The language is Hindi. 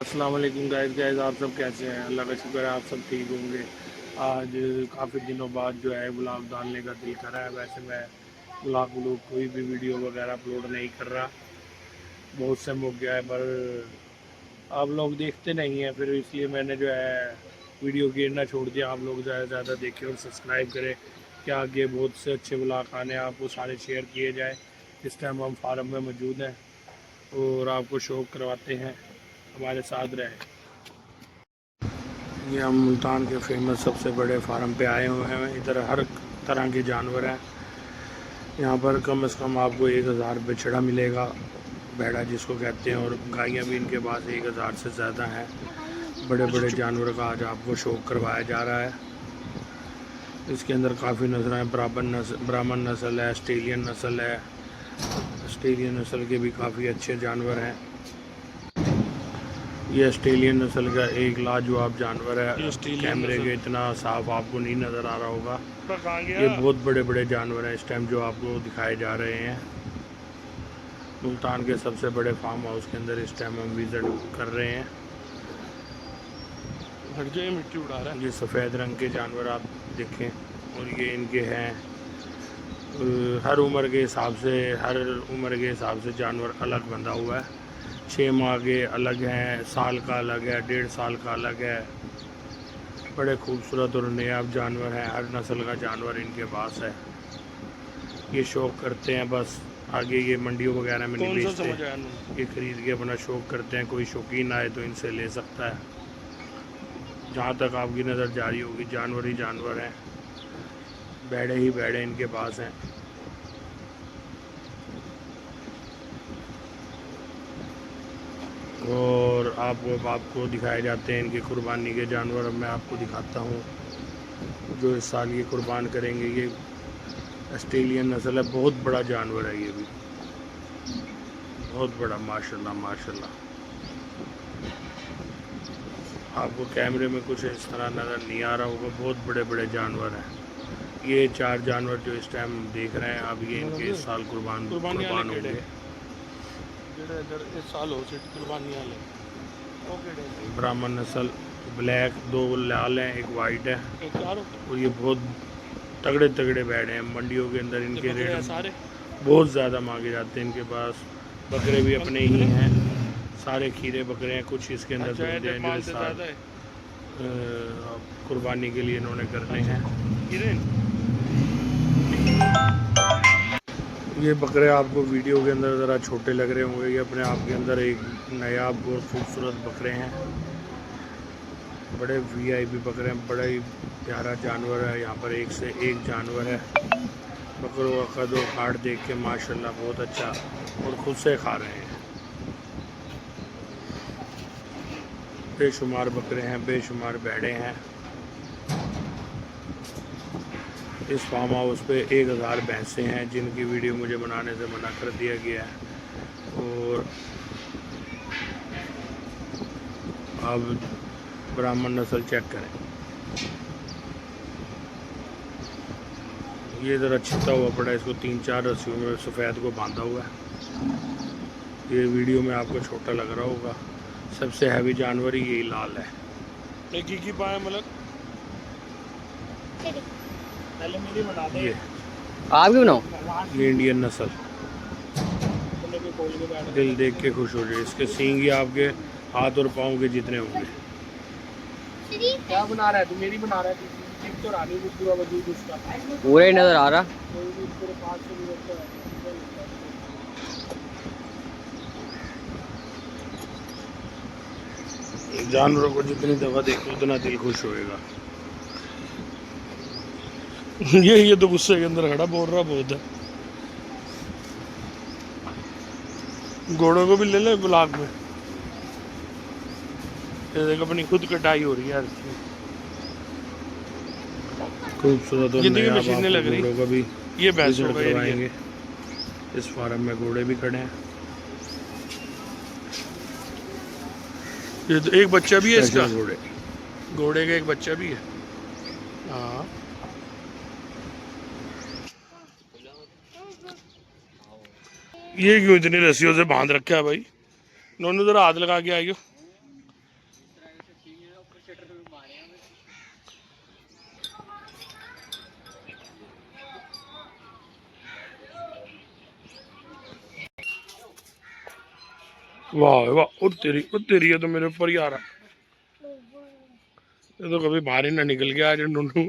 अस्सलाम वालेकुम गाइस आप सब कैसे हैं। अल्लाह का शुक्र है आप सब ठीक होंगे। आज काफ़ी दिनों बाद जो है ब्लॉग डालने का दिल कर रहा है। वैसे मैं ब्लॉग कोई भी वीडियो वगैरह अपलोड नहीं कर रहा, बहुत समय हो गया है, पर आप लोग देखते नहीं हैं, फिर इसलिए मैंने जो है वीडियो गिरना छोड़ दिया। आप लोग ज़्यादा से ज़्यादा देखें और सब्सक्राइब करें कि आगे बहुत से अच्छे ब्लॉग आने, आपको सारे शेयर किए जाए। इस टाइम हम फार्म में मौजूद हैं और आपको शौक करवाते हैं, हमारे साथ रहें। ये हम मुल्तान के फेमस सबसे बड़े फार्म पे आए हुए हैं। इधर हर तरह के जानवर हैं। यहाँ पर कम से कम आपको 1000 बछड़ा मिलेगा, भेड़ा जिसको कहते हैं, और गायें भी इनके पास 1000 से ज़्यादा हैं। बड़े बड़े जानवर का आज आपको शौक करवाया जा रहा है। इसके अंदर काफ़ी नस्ल हैं। ब्राह्मण नस्ल है, ऑस्ट्रेलियन नस्ल है। ऑस्ट्रेलियन नस्ल के भी काफ़ी अच्छे जानवर हैं। ये ऑस्ट्रेलियन नस्ल का एक लाजवाब जानवर है। कैमरे के इतना साफ आपको नहीं नज़र आ रहा होगा। ये बहुत बड़े बड़े जानवर हैं इस टाइम जो आपको दिखाए जा रहे हैं। मुल्तान के सबसे बड़े फार्म हाउस के अंदर इस टाइम हम विज़िट कर रहे हैं। मिट्टी उड़ा रहा है। ये सफ़ेद रंग के जानवर आप देखें, और ये इनके हैं। हर उम्र के हिसाब से जानवर अलग बंधा हुआ है। 6 माह के अलग हैं, साल का अलग है, 1.5 साल का अलग है। बड़े खूबसूरत और नायाब जानवर हैं। हर नस्ल का जानवर इनके पास है। ये शौक़ करते हैं, बस आगे ये मंडियों वगैरह में नहीं बेचते, ये ख़रीद के अपना शौक़ करते हैं। कोई शौकीन आए तो इनसे ले सकता है। जहाँ तक आपकी नज़र जारी होगी जानवर ही जानवर हैं, भेड़े ही भेड़े इनके पास हैं। और आपको दिखाए जाते हैं इनके कुर्बानी के जानवर। अब मैं आपको दिखाता हूँ जो इस साल ये कुर्बान करेंगे। ये ऑस्ट्रेलियन नस्ल है, बहुत बड़ा जानवर है, ये भी बहुत बड़ा, माशाल्लाह माशाल्लाह। आपको कैमरे में कुछ इस तरह नज़र नहीं आ रहा होगा, बहुत बड़े बड़े जानवर हैं। ये 4 जानवर जो इस टाइम देख रहे हैं, अब ये इनके इस साल कुर्बान होंगे। ब्राह्मण नस्ल ब्लैक, 2 लाल हैं, 1 वाइट है, और ये बहुत तगड़े तगड़े बैठे हैं। मंडियों के अंदर इनके रेट बहुत ज़्यादा मांगे जाते हैं। इनके पास बकरे भी अपने ही हैं, सारे खीरे बकरे हैं। कुछ इसके अंदर दूध हैं जो इस साल कुर्बानी के लिए इन्होंने करने हैं। ये बकरे आपको वीडियो के अंदर ज़रा छोटे लग रहे होंगे, ये अपने आप के अंदर एक नायाब और खूबसूरत बकरे हैं। बड़े वीआईपी बकरे हैं, बड़ा ही प्यारा जानवर है। यहाँ पर एक से एक जानवर है। बकरों का कद और काट देख के माशाल्लाह बहुत अच्छा, और खुद से खा रहे हैं। बेशुमार बकरे हैं, बेशुमार भेड़े हैं। इस फार्म हाउस पे 1000 भैंसें हैं जिनकी वीडियो मुझे बनाने से मना कर दिया गया है। और अब ब्राह्मण नस्ल चेक करें। ये ज़रा छिपता हुआ पड़ा है, इसको 3-4 रस्सियों में सफ़ेद को बांधा हुआ है। ये वीडियो में आपको छोटा लग रहा होगा। सबसे हैवी जानवर ही यही लाल है। एक ही पाया मतलब ये आप भी बनाओ। ये इंडियन नस्ल, दिल देख के खुश हो जाए। इसके सींग ही आपके हाथ और पाँव के जितने होंगे। क्या बना रहा है तू? मेरी बना रहा है तो रानी को पूरा वजूद उसका पूरा ही नजर आ रहा। जानवरों को जितनी दफ़ा देखो उतना दिल खुश होएगा। ये तो गुस्से के अंदर खड़ा बोल रहा बहुत है। घोड़ों को भी ले ले ब्लॉक में। ये देख अपनी खुद कटाई हो रही है यार। खूबसूरत और नया मशीनें लग रही घोड़ों का भी ये विजिट करवाएंगे। इस फार्म में घोड़े भी खड़े हैं। ये तो एक बच्चा भी है इसका, घोड़े का एक बच्चा भी है। हाँ, ये क्यों इतनी रस्सियों से बांध रखा है भाई? दोनों जरा हाथ लगा के आइयो। वाह वाह, उड़ तेरी है तो मेरे ऊपर ही आ रहा। ये तो कभी बाहर ही ना निकल गया आज नुनू।